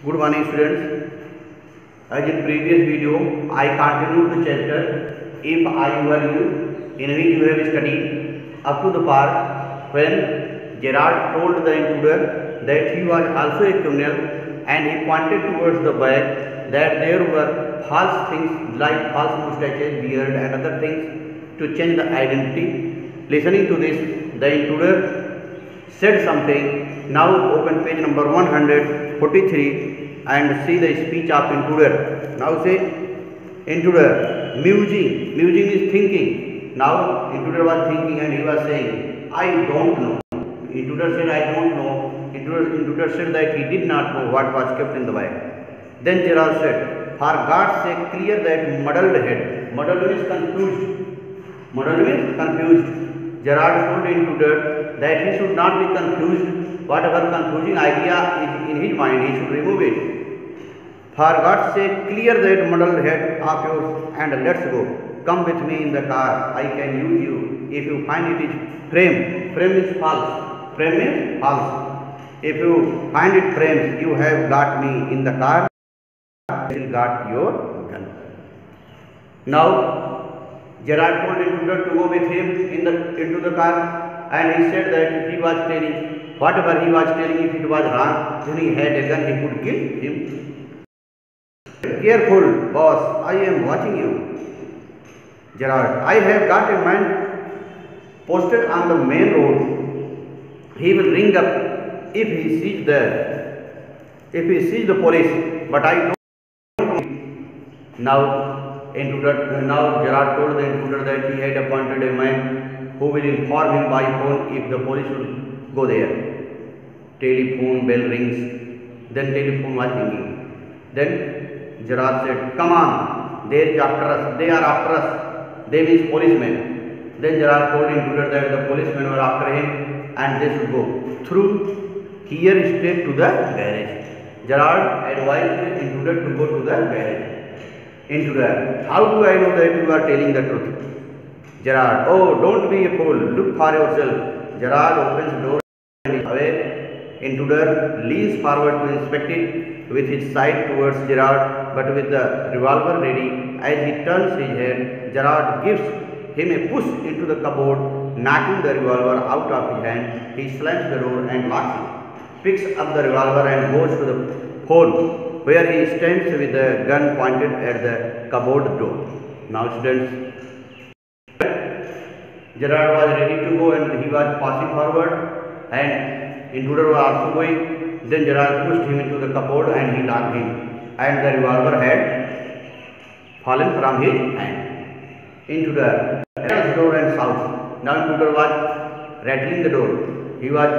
Good morning students. As in previous video, I continued the chapter If I Were You, in which you have studied up to the part when Gerard told the intruder that he was also a criminal, and he pointed towards the back that there were false things like false mustaches, beard and other things to change the identity. Listening to this, the intruder said something. Now open page number 143 and see the speech of intruder. Now say intruder, musing. Musing is thinking. Now intruder was thinking and he was saying, I don't know. Intruder said, I don't know. Intruder said that he did not know what was kept in the bag. Then Gerard said, for God's sake, clear that muddled head. Muddled means confused. Muddled means confused. Gerard told intruder that he should not be confused. Whatever confusing idea is in his mind, he should remove it. For God's sake, clear that muddled head of yours and let's go. Come with me in the car. I can use you. If you find it is frame. Frame is false. Frame is false. If you find it frames, you have got me in the car. I will got your gun. Now, Gerard told intruder to go with him into the car, and he said that he was telling whatever he was telling, if it was wrong, then he had a gun, he could kill him. Careful, boss, I am watching you. Gerard, I have got a man posted on the main road. He will ring up if he sees the police, but I don't. Now Gerard told the intruder that he had appointed a man who will inform him by phone if the police will go there. Telephone bell rings. Then telephone was ringing. Then Gerard said, come on, they are after us. They means policemen. Then Gerard told intruder that the policemen were after him and they should go through here straight to the garage. Gerard advised the intruder to go to the garage. Intruder, how do I know that you are telling the truth? Gerard, oh, don't be a fool. Look for yourself. Gerard opens the door and is away. Intruder leans forward to inspect it with his side towards Gerard, but with the revolver ready. As he turns his head, Gerard gives him a push into the cupboard, knocking the revolver out of his hand. He slams the door and locks it, picks up the revolver and goes to the phone, where he stands with the gun pointed at the cupboard door. Now students, Gerard was ready to go and he was passing forward, and intruder was also going. Then Gerard pushed him into the cupboard and he locked him, and the revolver had fallen from his hand. Intruder rattles the door and shouts. Now intruder was rattling the door. He was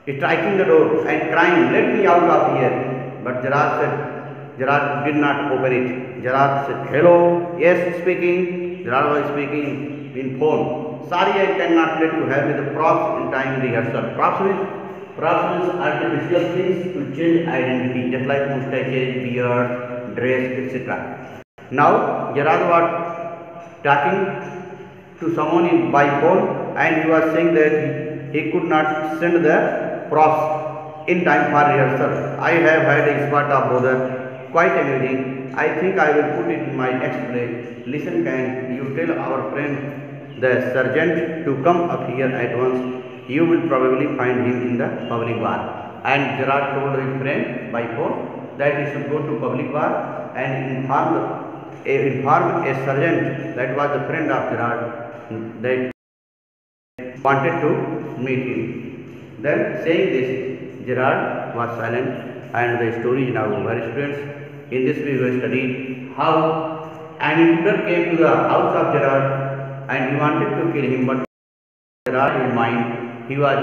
striking the door and crying, let me out of here. But Gerard did not open it. Gerard said, hello, yes, speaking. Gerard was speaking in phone. Sorry, I cannot let you have me the props in time rehearsal. Props means artificial things to change identity, just like mustaches, beard, dress, etc. Now, Gerard was talking to someone by phone, and he was saying that he could not send the props in time for rehearsal. I have had a spot of bother, quite amusing. I think I will put it in my next play. Listen, can you tell our friend the sergeant to come up here at once? You will probably find him in the public bar. And Gerard told his friend by phone that he should go to public bar and inform a sergeant, that was the friend of Gerard, that wanted to meet him. Then saying this, Gerard was silent, and the story is now over. Students, in this we have studied how an intruder came to the house of Gerard and he wanted to kill him, but Gerard, in mind, he was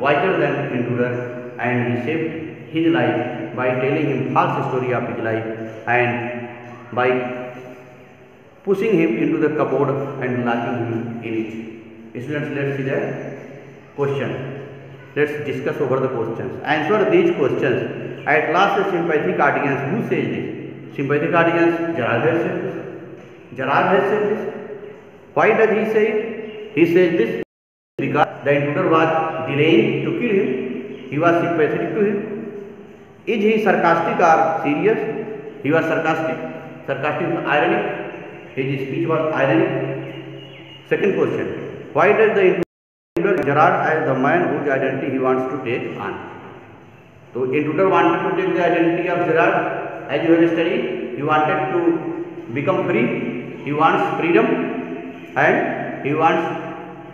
wiser than intruder, and he saved his life by telling him false story of his life and by pushing him into the cupboard and locking him in it. Students, let's see the question. Let's discuss over the questions. Answer these questions. At last, a sympathetic audience. Who says this? Sympathetic audience. Gerard has said this. Gerard has said this. Why does he say it? He says this because the intruder was delaying to kill him. He was sympathetic to him. Is he sarcastic or serious? He was sarcastic. Sarcastic was ironic. His speech was ironic. Second question. Why does the intruder Gerard as the man whose identity he wants to take on? So intruder wanted to take the identity of Gerard, as you have studied. He wanted to become free. He wants freedom, and he wants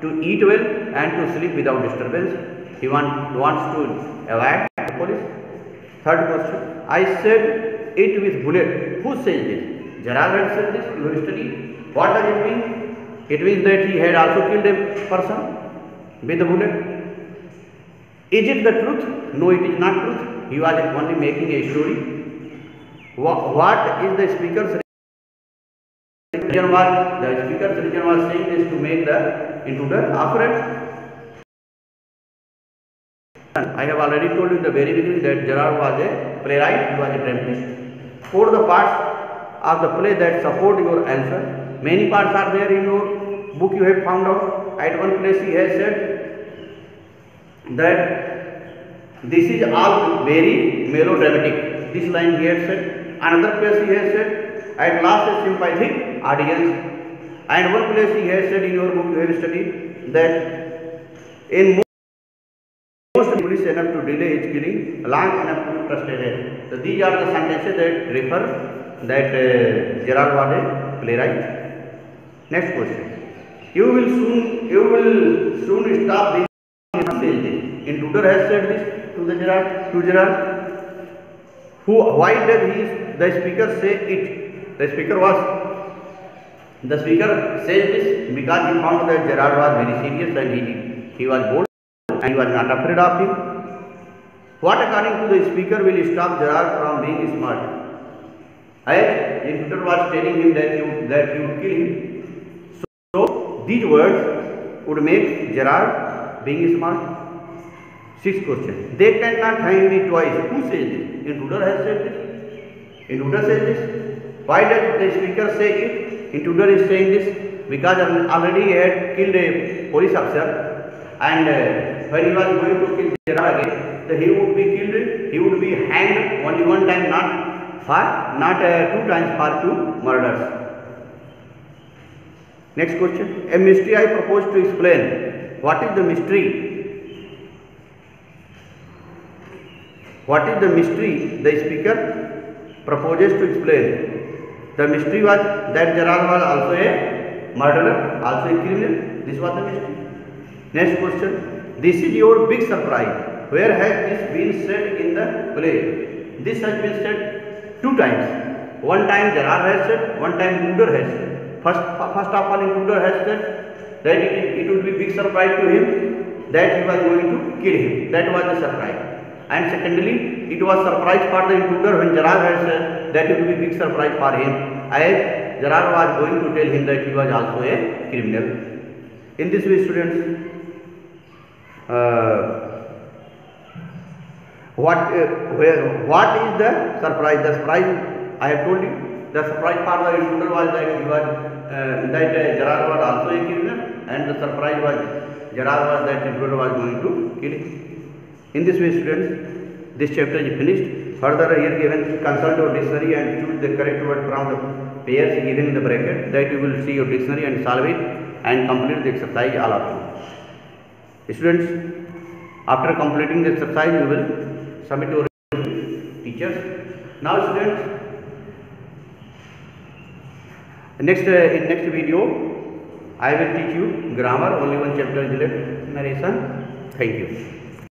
to eat well and to sleep without disturbance. He wants to avoid the police. Third question. I said it with bullet. Who says this? Gerard had said this. You have studied. What does it mean? It means that he had also killed a person with a bullet. Is it the truth? No, it is not truth. He was only making a story. What is the speaker's reason? The speaker's reason was saying this to make the intruder afraid. I have already told you in the very beginning that Gerard was a playwright. He was a dramatist. Quote the parts of the play that support your answer. Many parts are there in your book. You have found out. At one place he has said that this is all very melodramatic. This line he has said. Another place he has said, at last a sympathetic audience. And one place he has said in your book you have studied that in most police enough to delay his killing, long enough to frustrate. So these are the sentences that refer that Gerard was a playwright. Next question. You will soon stop being says this. Intruder has said this to Gerard. Why does the speaker say it? The speaker says this because he found that Gerard was very serious and he was bold and he was not afraid of him. What according to the speaker will stop Gerard from being smart? As intruder was telling him that he would kill him. So these words would make Gerard being smart. Sixth question. They cannot hang me twice. Who says this? Intruder has said this. Intruder says this. Why does the speaker say it? Intruder is saying this because already he had killed a police officer, and when he was going to kill Gerard again, so he would be killed. He would be hanged only one time, not two times for two murders. Next question. A mystery I propose to explain. What is the mystery? What is the mystery the speaker proposes to explain? The mystery was that Gerard was also a murderer, also a criminal. This was the mystery. Next question. This is your big surprise. Where has this been said in the play? This has been said two times. One time Gerard has said, one time Intruder has said. First of all, Intruder has said that it would be big surprise to him that he was going to kill him. That was the surprise. And secondly, it was surprise for the intruder when Gerard had said that it would be big surprise for him, as Gerard was going to tell him that he was also a criminal. In this way, students, what is the surprise? The surprise I have told you. The surprise for the intruder was that Gerard was also a criminal, and the surprise was Gerard was that intruder was going to kill him. In this way, students, this chapter is finished. Further, here given, consult your dictionary and choose the correct word from the pairs given in the bracket. That you will see your dictionary and solve it and complete the exercise all of you. Students, after completing the exercise, you will submit your teachers. Now, students, in next video, I will teach you grammar. Only one chapter is left. Narration. Thank you.